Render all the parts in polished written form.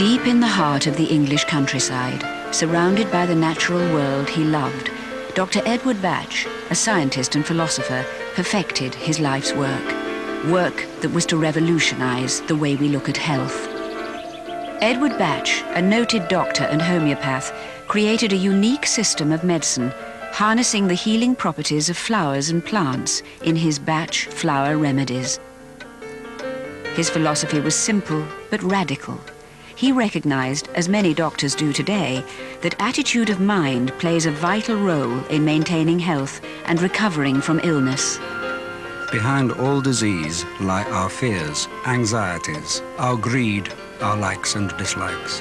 Deep in the heart of the English countryside, surrounded by the natural world he loved, Dr. Edward Bach, a scientist and philosopher, perfected his life's work that was to revolutionize the way we look at health. Edward Bach, a noted doctor and homeopath, created a unique system of medicine, harnessing the healing properties of flowers and plants in his Bach flower remedies. His philosophy was simple but radical. He recognized, as many doctors do today, that attitude of mind plays a vital role in maintaining health and recovering from illness. Behind all disease lie our fears, anxieties, our greed, our likes and dislikes.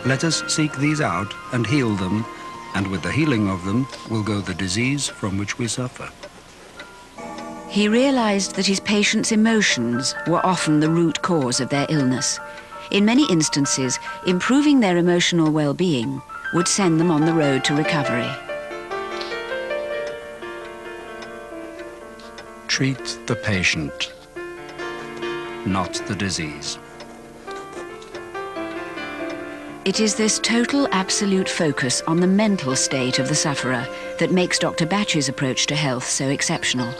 Let us seek these out and heal them, and with the healing of them will go the disease from which we suffer. He realized that his patients' emotions were often the root cause of their illness. In many instances, improving their emotional well-being would send them on the road to recovery. Treat the patient, not the disease. It is this total, absolute focus on the mental state of the sufferer that makes Dr. Bach's approach to health so exceptional.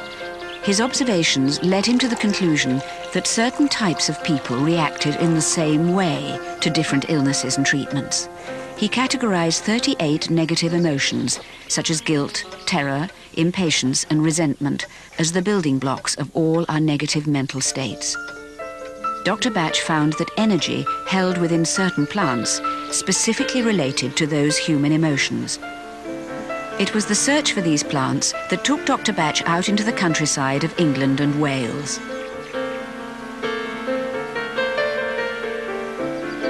His observations led him to the conclusion that certain types of people reacted in the same way to different illnesses and treatments. He categorized 38 negative emotions, such as guilt, terror, impatience, and resentment, as the building blocks of all our negative mental states. Dr. Bach found that energy held within certain plants specifically related to those human emotions. It was the search for these plants that took Dr. Bach out into the countryside of England and Wales.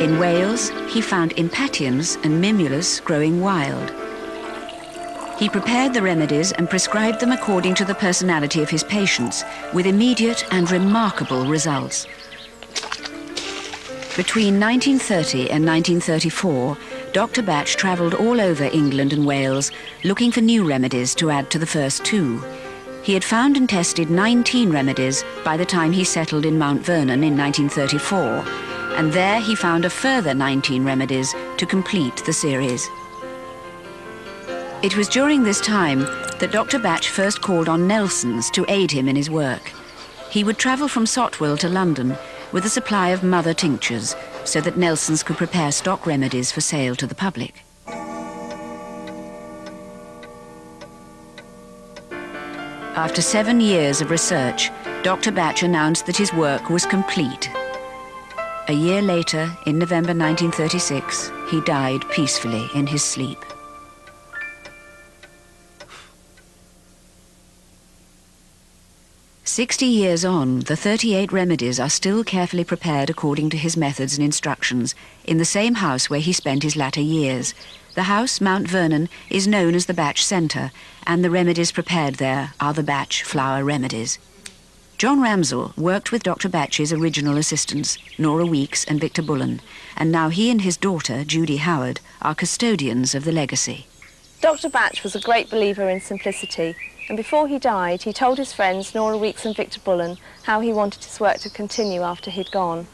In Wales, he found impatiens and mimulus growing wild. He prepared the remedies and prescribed them according to the personality of his patients, with immediate and remarkable results. Between 1930 and 1934, Dr. Bach travelled all over England and Wales looking for new remedies to add to the first two. He had found and tested 19 remedies by the time he settled in Mount Vernon in 1934, and there he found a further 19 remedies to complete the series. It was during this time that Dr. Bach first called on Nelson's to aid him in his work. He would travel from Sotwell to London with a supply of mother tinctures so that Nelson's could prepare stock remedies for sale to the public. After 7 years of research, Dr. Bach announced that his work was complete. A year later, in November 1936, he died peacefully in his sleep. "60 years on, the 38 remedies are still carefully prepared according to his methods and instructions in the same house where he spent his latter years. The house, Mount Vernon, is known as the Bach Centre, and the remedies prepared there are the Bach flower remedies." John Ramsell worked with Dr. Bach's original assistants, Nora Weeks and Victor Bullen, and now he and his daughter, Judy Howard, are custodians of the legacy. Dr. Bach was a great believer in simplicity, and before he died, he told his friends Nora Weeks and Victor Bullen how he wanted his work to continue after he'd gone.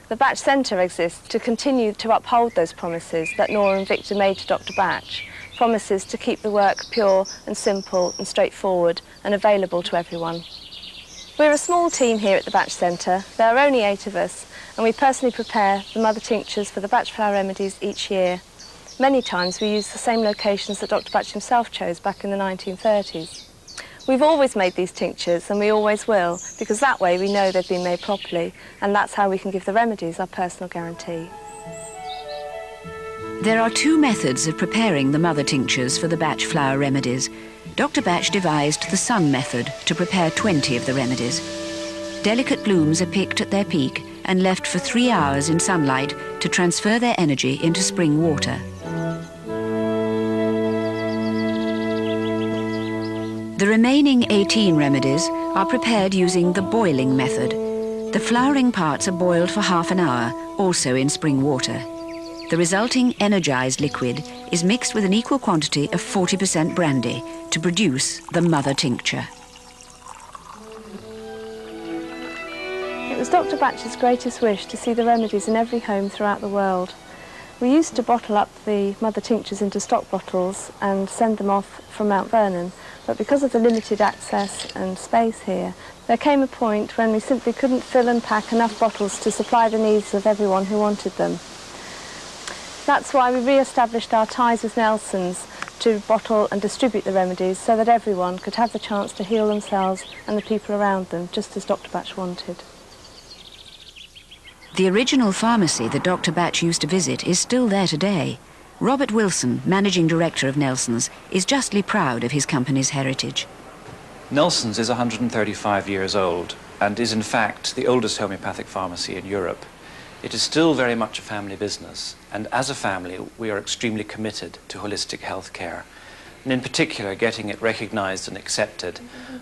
The Bach Centre exists to continue to uphold those promises that Nora and Victor made to Dr. Bach, promises to keep the work pure and simple and straightforward and available to everyone. We're a small team here at the Bach Centre. There are only 8 of us, and we personally prepare the mother tinctures for the Bach flower remedies each year. Many times we use the same locations that Dr. Bach himself chose back in the 1930s. We've always made these tinctures, and we always will, because that way we know they've been made properly, and that's how we can give the remedies our personal guarantee. There are 2 methods of preparing the mother tinctures for the Bach flower remedies. Dr. Bach devised the sun method to prepare 20 of the remedies. Delicate blooms are picked at their peak and left for 3 hours in sunlight to transfer their energy into spring water. The remaining 18 remedies are prepared using the boiling method. The flowering parts are boiled for half an hour, also in spring water. The resulting energized liquid is mixed with an equal quantity of 40% brandy to produce the mother tincture. It It was Dr. Bach's greatest wish to see the remedies in every home throughout the world. We used to bottle up the mother tinctures into stock bottles and send them off from Mount Vernon, but because of the limited access and space here, there came a point when we simply couldn't fill and pack enough bottles to supply the needs of everyone who wanted them. That's why we re-established our ties with Nelson's to bottle and distribute the remedies so that everyone could have the chance to heal themselves and the people around them, just as Dr. Bach wanted. The original pharmacy that Dr. Bach used to visit is still there today. Robert Wilson, managing director of Nelson's, is justly proud of his company's heritage. Nelson's is 135 years old and is in fact the oldest homeopathic pharmacy in Europe. It is still very much a family business, and as a family we are extremely committed to holistic health care, and in particular getting it recognized and accepted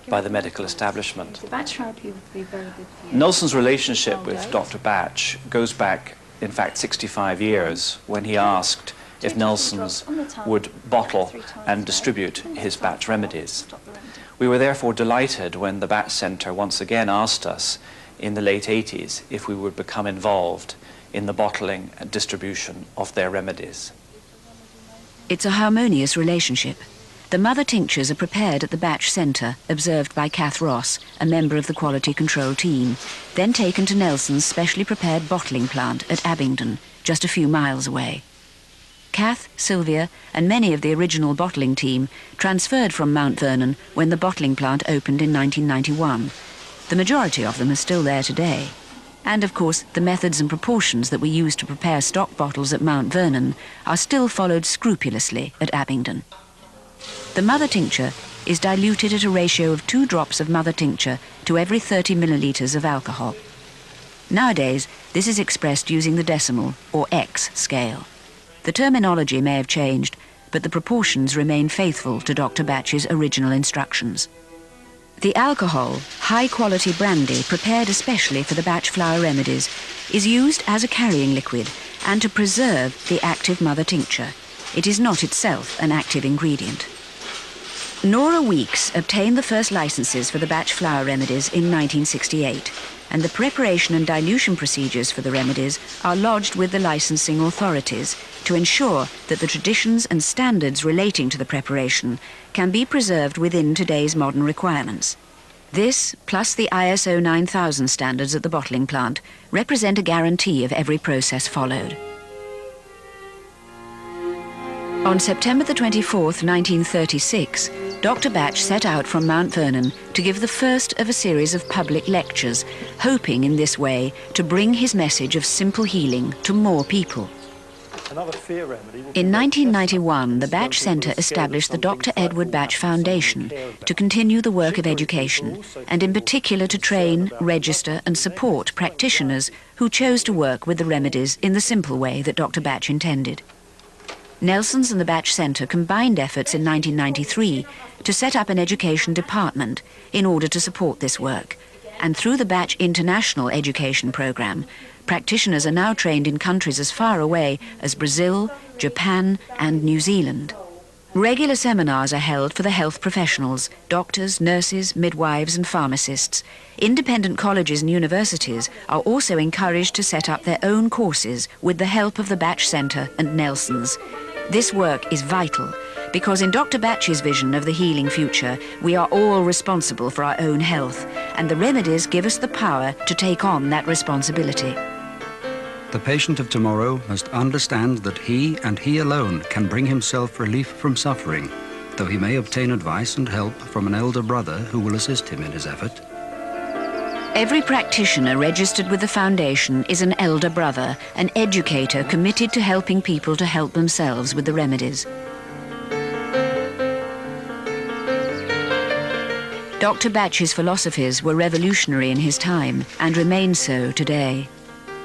by the medical establishment. Bach therapy would be very good for you. Nelson's relationship with Dr. Bach goes back, in fact, 65 years, when he asked if Nelson's would bottle and distribute his Bach remedies. We were therefore delighted when the Bach Centre once again asked us in the late 80s if we would become involved in the bottling and distribution of their remedies. It's a harmonious relationship. The mother tinctures are prepared at the Bach Centre, observed by Kath Ross, a member of the quality control team, then taken to Nelson's specially prepared bottling plant at Abingdon, just a few miles away. Kath, Sylvia, and many of the original bottling team transferred from Mount Vernon when the bottling plant opened in 1991. The majority of them are still there today. And of course, the methods and proportions that we used to prepare stock bottles at Mount Vernon are still followed scrupulously at Abingdon. The mother tincture is diluted at a ratio of 2 drops of mother tincture to every 30 millilitres of alcohol. Nowadays, this is expressed using the decimal, or X, scale. The terminology may have changed, but the proportions remain faithful to Dr. Bach's original instructions. The alcohol, high-quality brandy prepared especially for the Bach flower remedies, is used as a carrying liquid and to preserve the active mother tincture. It is not itself an active ingredient. Nora Weeks obtained the first licenses for the Bach flower remedies in 1968, and the preparation and dilution procedures for the remedies are lodged with the licensing authorities to ensure that the traditions and standards relating to the preparation can be preserved within today's modern requirements. This, plus the ISO 9000 standards at the bottling plant, represent a guarantee of every process followed. On September the 24th, 1936, Dr. Bach set out from Mount Vernon to give the first of a series of public lectures, hoping in this way to bring his message of simple healing to more people. In 1991, the Bach Centre established the Dr. Edward Bach Foundation to continue the work of education, and in particular to train, register and support practitioners who chose to work with the remedies in the simple way that Dr. Bach intended. Nelson's and the Bach Centre combined efforts in 1993 to set up an education department in order to support this work, and through the Bach International Education Programme, practitioners are now trained in countries as far away as Brazil, Japan and New Zealand. Regular seminars are held for the health professionals, doctors, nurses, midwives and pharmacists. Independent colleges and universities are also encouraged to set up their own courses with the help of the Bach Centre and Nelson's. This work is vital because in Dr. Bach's vision of the healing future, we are all responsible for our own health, and the remedies give us the power to take on that responsibility. The patient of tomorrow must understand that he and he alone can bring himself relief from suffering, though he may obtain advice and help from an elder brother who will assist him in his effort. Every practitioner registered with the Foundation is an elder brother, an educator committed to helping people to help themselves with the remedies. Dr. Bach's philosophies were revolutionary in his time and remain so today.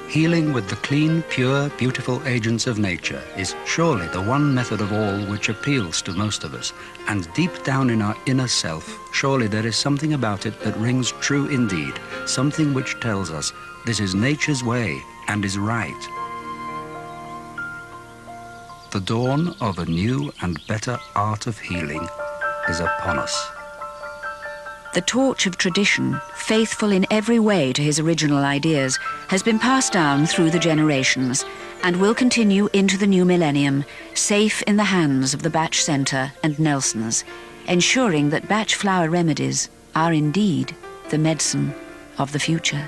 Healing with the clean, pure, beautiful agents of nature is surely the one method of all which appeals to most of us. And deep down in our inner self, surely there is something about it that rings true indeed, something which tells us this is nature's way and is right. The dawn of a new and better art of healing is upon us. The torch of tradition, faithful in every way to his original ideas, has been passed down through the generations and will continue into the new millennium, safe in the hands of the Bach Centre and Nelson's, ensuring that Bach flower remedies are indeed the medicine of the future.